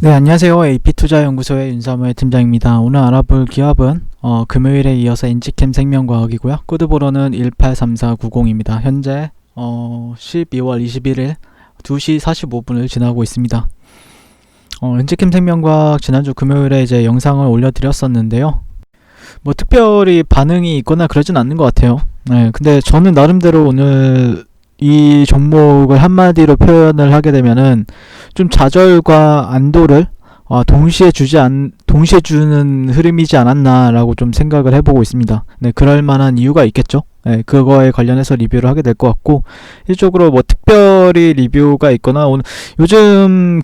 네, 안녕하세요. AP투자연구소의 윤사무의 팀장입니다. 오늘 알아볼 기업은 금요일에 이어서 엔지캠 생명과학이고요. 코드번호는 183490입니다. 현재 12월 21일 2시 45분을 지나고 있습니다. 엔지캠 생명과학 지난주 금요일에 이제 영상을 올려드렸었는데요. 뭐 특별히 반응이 있거나 그러진 않는 것 같아요. 네, 근데 저는 나름대로 오늘 이 종목을 한마디로 표현을 하게 되면은 좀 좌절과 안도를 동시에 주는 흐름이지 않았나라고 좀 생각을 해보고 있습니다. 네, 그럴 만한 이유가 있겠죠. 네, 그거에 관련해서 리뷰를 하게 될 것 같고, 일적으로 뭐 특별히 리뷰가 있거나 요즘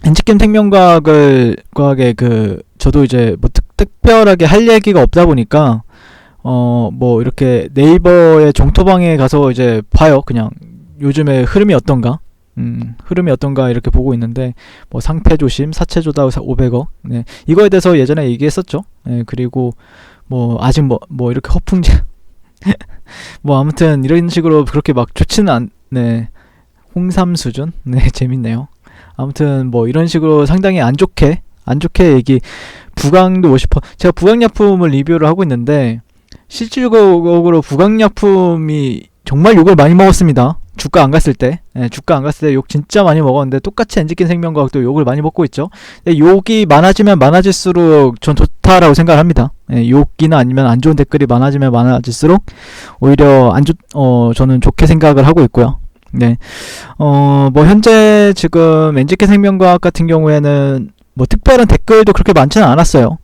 엔지캠 생명과학의 저도 이제 뭐 특별하게 할 얘기가 없다 보니까 뭐 이렇게 네이버의 정토방에 가서 이제 봐요. 그냥 요즘에 흐름이 어떤가 이렇게 보고 있는데, 뭐 상패 조심, 사채 조다 500억. 네, 이거에 대해서 예전에 얘기했었죠. 네, 그리고 뭐 아직 뭐 이렇게 허풍지 뭐 아무튼 이런 식으로 그렇게 막 좋지는 네, 홍삼 수준. 네, 재밌네요. 아무튼 뭐 이런 식으로 상당히 안 좋게 얘기. 부강도 50%. 제가 부강약품을 리뷰를 하고 있는데 실질적으로 부강약품이 정말 욕을 많이 먹었습니다. 주가 안 갔을 때 욕 진짜 많이 먹었는데, 똑같이 엔지캠 생명과학도 욕을 많이 먹고 있죠. 욕이 많아지면 많아질수록 전 좋다라고 생각을 합니다. 욕이나 아니면 안 좋은 댓글이 많아지면 많아질수록 오히려 저는 좋게 생각을 하고 있고요. 네, 뭐 현재 지금 엔지캠 생명과학 같은 경우에는 뭐 특별한 댓글도 그렇게 많지는 않았어요.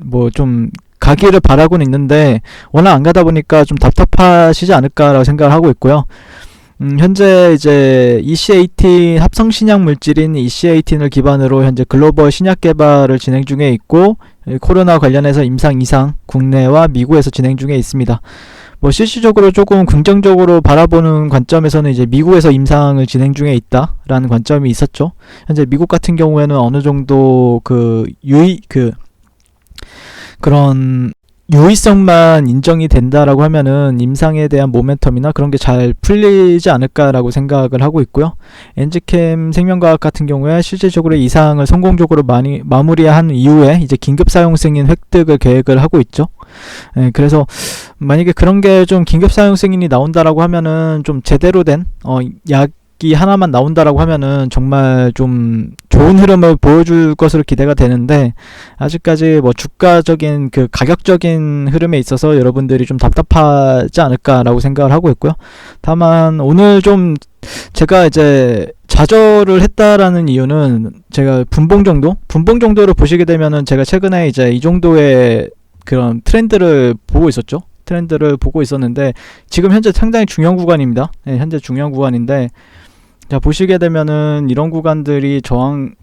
뭐 좀 가기를 바라고는 있는데 워낙 안 가다 보니까 좀 답답하시지 않을까라고 생각을 하고 있고요. 현재 이제 EC18 합성 신약 물질인 EC18을 기반으로 현재 글로벌 신약 개발을 진행 중에 있고, 코로나 관련해서 임상 이상 국내와 미국에서 진행 중에 있습니다. 뭐 실질적으로 조금 긍정적으로 바라보는 관점에서는 이제 미국에서 임상을 진행 중에 있다라는 관점이 있었죠. 현재 미국 같은 경우에는 어느 정도 그런 유의성만 인정이 된다라고 하면은 임상에 대한 모멘텀이나 그런 게 잘 풀리지 않을까라고 생각을 하고 있고요. 엔지캠 생명과학 같은 경우에 실질적으로 이상을 성공적으로 많이 마무리한 이후에 이제 긴급 사용 승인 획득을 계획을 하고 있죠. 그래서 만약에 그런 게 좀 긴급 사용 승인이 나온다라고 하면은 좀 제대로 된 약이 하나만 나온다라고 하면은 정말 좀 좋은 흐름을 보여줄 것으로 기대가 되는데, 아직까지 뭐 주가적인 가격적인 흐름에 있어서 여러분들이 좀 답답하지 않을까라고 생각을 하고 있고요. 다만 오늘 좀 제가 이제 좌절을 했다라는 이유는, 제가 분봉 정도를 보시게 되면은 제가 최근에 이제 이 정도의 그런 트렌드를 보고 있었는데 지금 현재 상당히 중요한 구간입니다. 네, 현재 중요한 구간인데, 자, 보시게 되면은 이런 구간들이 저항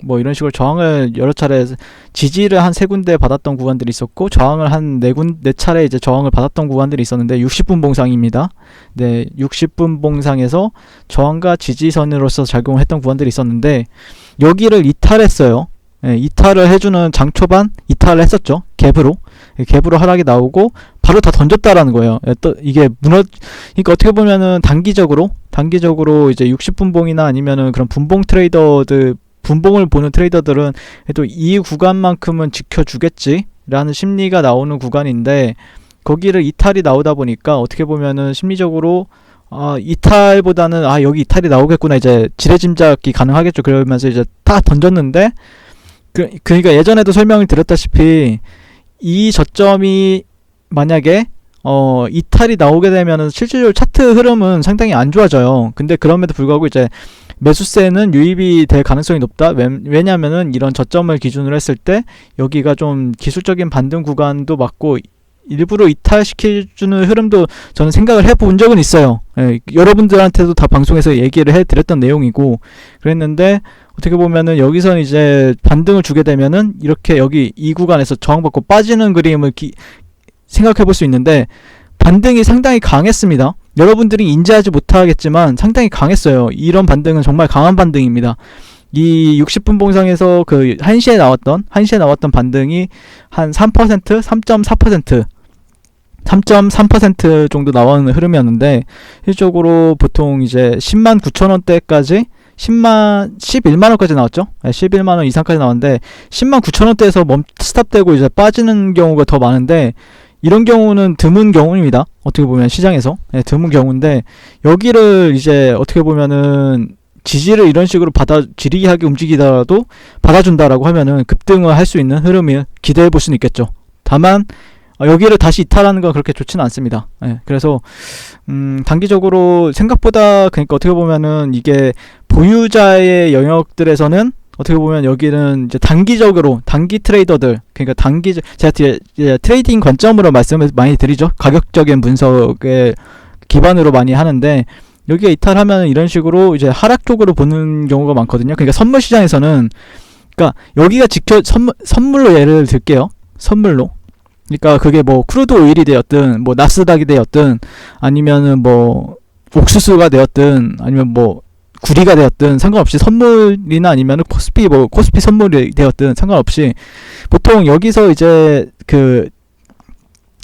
뭐 이런 식으로 저항을 여러 차례, 지지를 한 3군데 받았던 구간들이 있었고, 저항을 한 4차례 이제 저항을 받았던 구간들이 있었는데 60분 봉상입니다. 네, 60분 봉상에서 저항과 지지선으로서 작용을 했던 구간들이 있었는데 여기를 이탈했어요. 네, 이탈을 해주는 장 초반 이탈을 했었죠. 갭으로 하락이 나오고 바로 다 던졌다라는 거예요. 또 이게 그러니까 어떻게 보면은 단기적으로 이제 60분 봉이나 아니면은 그런 분봉을 보는 트레이더들은 또 이 구간만큼은 지켜주겠지라는 심리가 나오는 구간인데, 거기를 이탈이 나오다 보니까 어떻게 보면은 심리적으로 이탈보다는 여기 이탈이 나오겠구나, 이제 지레짐작이 가능하겠죠. 그러면서 이제 다 던졌는데, 그러니까 예전에도 설명을 드렸다시피 이 저점이 만약에 이탈이 나오게 되면은 실질적으로 차트 흐름은 상당히 안 좋아져요. 근데 그럼에도 불구하고 이제 매수세는 유입이 될 가능성이 높다. 왜냐면은 이런 저점을 기준으로 했을 때 여기가 좀 기술적인 반등 구간도 맞고, 일부러 이탈시켜주는 흐름도 저는 생각을 해본 적은 있어요. 여러분들한테도 다 방송에서 얘기를 해드렸던 내용이고 그랬는데, 어떻게 보면은 여기서는 이제 반등을 주게 되면은 이렇게 여기 이 구간에서 저항받고 빠지는 그림을 생각해 볼 수 있는데, 반등이 상당히 강했습니다. 여러분들이 인지하지 못하겠지만 상당히 강했어요. 이런 반등은 정말 강한 반등입니다. 이 60분 봉상에서 1시에 나왔던 반등이 한 3%, 3.4%, 3.3% 정도 나오는 흐름이었는데, 실적으로 보통 이제 109,000원대까지 11만원까지 나왔죠. 11만원 이상까지 나왔는데 10만 9천원대에서 스탑되고 이제 빠지는 경우가 더 많은데, 이런 경우는 드문 경우입니다. 어떻게 보면 시장에서 드문 경우인데, 여기를 이제 어떻게 보면은 지지를 이런 식으로 지리하게 움직이더라도 받아준다라고 하면은 급등을 할 수 있는 흐름을 기대해 볼 수는 있겠죠. 다만 여기를 다시 이탈하는 건 그렇게 좋지는 않습니다. 그래서 단기적으로 생각보다, 그러니까 어떻게 보면은 이게 보유자의 영역들에서는 어떻게 보면 여기는 이제 단기적으로 단기 트레이더들, 그러니까 제가 트레이딩 관점으로 말씀을 많이 드리죠. 가격적인 분석에 기반으로 많이 하는데, 여기가 이탈하면 이런 식으로 이제 하락 쪽으로 보는 경우가 많거든요. 그러니까 선물 시장에서는, 그러니까 여기가 선물로 예를 들게요. 선물로. 그러니까 그게 뭐 크루드 오일이 되었든 뭐 나스닥이 되었든 아니면은 뭐 옥수수가 되었든 아니면 뭐 구리가 되었든 상관없이, 선물이나 아니면은 코스피 선물이 되었든 상관없이, 보통 여기서 이제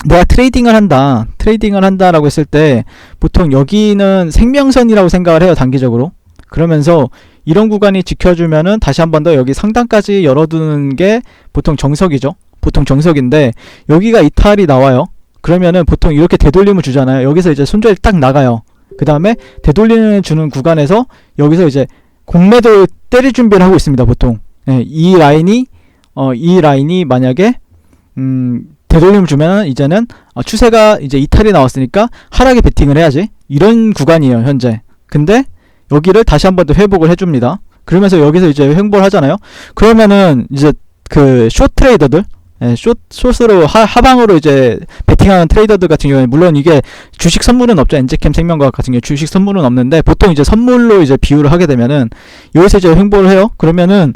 내가 트레이딩을 한다라고 했을 때 보통 여기는 생명선이라고 생각을 해요, 단기적으로. 그러면서 이런 구간이 지켜주면은 다시 한 번 더 여기 상단까지 열어두는 게 보통 정석이죠. 보통 정석인데, 여기가 이탈이 나와요. 그러면은 보통 이렇게 되돌림을 주잖아요. 여기서 이제 손절이 딱 나가요. 그 다음에 되돌림을 주는 구간에서 여기서 이제 공매도 때릴 준비를 하고 있습니다, 보통. 이 라인이 만약에 되돌림을 주면은 이제는 추세가 이제 이탈이 나왔으니까 하락에 베팅을 해야지, 이런 구간이에요 현재. 근데 여기를 다시 한 번 더 회복을 해줍니다. 그러면서 여기서 이제 횡보를 하잖아요. 그러면은 이제 숏 트레이더들, 숏으로 하방으로 이제 베팅하는 트레이더들 같은 경우에, 물론 이게 주식 선물은 없죠. 엔제캠 생명과학 같은 경우 주식 선물은 없는데, 보통 이제 선물로 이제 비유를 하게 되면은 여기서 이제 횡보를 해요. 그러면은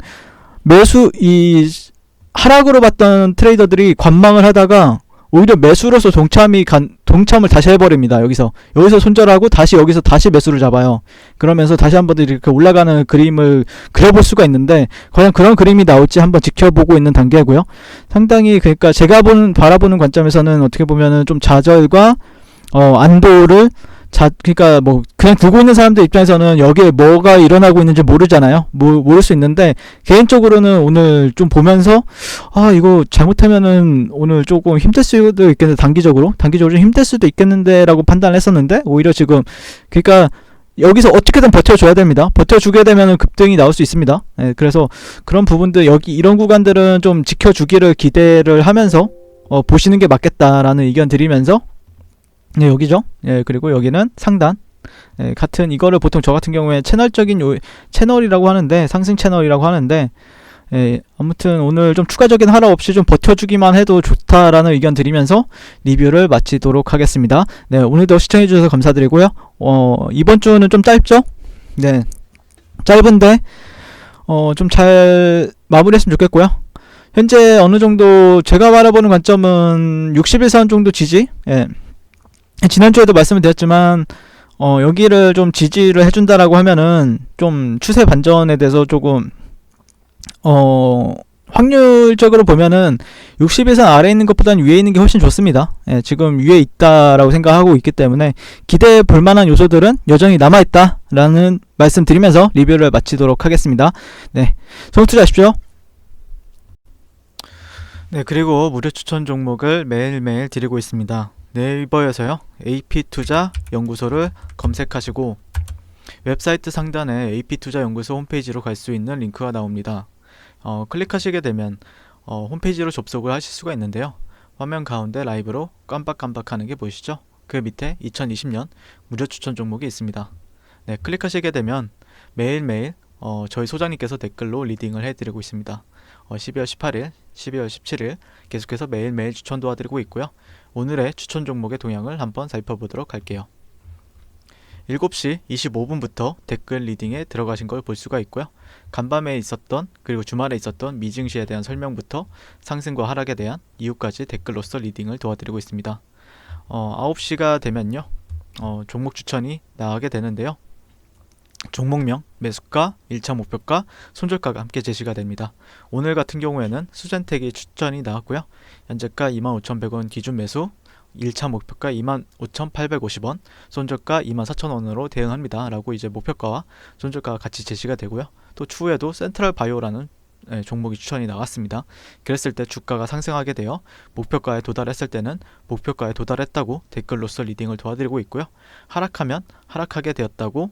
하락으로 봤던 트레이더들이 관망을 하다가 오히려 매수로서 동참을 다시 해버립니다. 여기서 손절하고 여기서 다시 매수를 잡아요. 그러면서 다시 한번 이렇게 올라가는 그림을 그려볼 수가 있는데, 과연 그런 그림이 나올지 한번 지켜보고 있는 단계고요. 상당히, 그러니까 제가 바라보는 관점에서는 어떻게 보면은 좀 좌절과 안도를 그러니까 뭐 그냥 두고 있는 사람들 입장에서는 여기에 뭐가 일어나고 있는지 모르잖아요. 모를 수 있는데, 개인적으로는 오늘 좀 보면서 이거 잘못하면은 오늘 조금 힘들 수도 있겠는데, 단기적으로 좀 힘들 수도 있겠는데 라고 판단을 했었는데, 오히려 지금, 그러니까 여기서 어떻게든 버텨줘야 됩니다. 버텨주게 되면은 급등이 나올 수 있습니다. 그래서 그런 부분들, 여기 이런 구간들은 좀 지켜주기를 기대를 하면서 보시는 게 맞겠다라는 의견 드리면서, 여기죠. 그리고 여기는 상단. 같은 이거를 보통 저 같은 경우에 채널이라고 하는데, 상승 채널이라고 하는데, 아무튼 오늘 좀 추가적인 하락 없이 좀 버텨주기만 해도 좋다라는 의견 드리면서 리뷰를 마치도록 하겠습니다. 오늘도 시청해주셔서 감사드리고요. 이번 주는 좀 짧죠? 짧은데 좀 잘 마무리했으면 좋겠고요. 현재 어느 정도 제가 바라보는 관점은 61선 정도 지지. 지난주에도 말씀을 드렸지만 여기를 좀 지지를 해준다라고 하면은 좀 추세 반전에 대해서 조금 확률적으로 보면은 61선 아래에 있는 것보다는 위에 있는 게 훨씬 좋습니다. 지금 위에 있다라고 생각하고 있기 때문에 기대해 볼 만한 요소들은 여전히 남아있다라는 말씀 드리면서 리뷰를 마치도록 하겠습니다. 선물 투자하십시오. 그리고 무료 추천 종목을 매일매일 드리고 있습니다. 네이버에서요, AP투자 연구소를 검색하시고 웹사이트 상단에 AP투자 연구소 홈페이지로 갈 수 있는 링크가 나옵니다. 클릭하시게 되면 홈페이지로 접속을 하실 수가 있는데요. 화면 가운데 라이브로 깜빡깜빡하는 게 보이시죠? 그 밑에 2020년 무료 추천 종목이 있습니다. 클릭하시게 되면 매일매일 저희 소장님께서 댓글로 리딩을 해드리고 있습니다. 12월 18일, 12월 17일 계속해서 매일매일 추천 도와드리고 있고요. 오늘의 추천 종목의 동향을 한번 살펴보도록 할게요. 7시 25분부터 댓글 리딩에 들어가신 걸 볼 수가 있고요. 간밤에 있었던, 그리고 주말에 있었던 미증시에 대한 설명부터 상승과 하락에 대한 이유까지 댓글로서 리딩을 도와드리고 있습니다. 9시가 되면요, 종목 추천이 나가게 되는데요. 종목명, 매수가, 1차 목표가, 손절가가 함께 제시가 됩니다. 오늘 같은 경우에는 수젠텍이 추천이 나왔고요. 현재가 25,100원 기준 매수, 1차 목표가 25,850원, 손절가 24,000원으로 대응합니다 라고 이제 목표가와 손절가가 같이 제시가 되고요. 또 추후에도 센트럴 바이오라는 종목이 추천이 나왔습니다. 그랬을 때 주가가 상승하게 되어 목표가에 도달했을 때는 목표가에 도달했다고 댓글로서 리딩을 도와드리고 있고요. 하락하면 하락하게 되었다고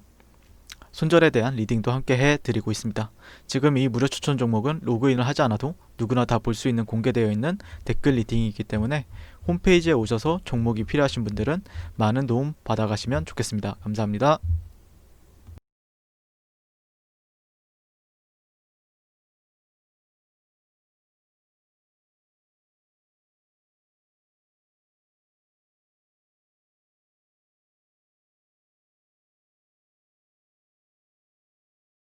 손절에 대한 리딩도 함께 해드리고 있습니다. 지금 이 무료 추천 종목은 로그인을 하지 않아도 누구나 다 볼 수 있는 공개되어 있는 댓글 리딩이기 때문에 홈페이지에 오셔서 종목이 필요하신 분들은 많은 도움 받아가시면 좋겠습니다. 감사합니다.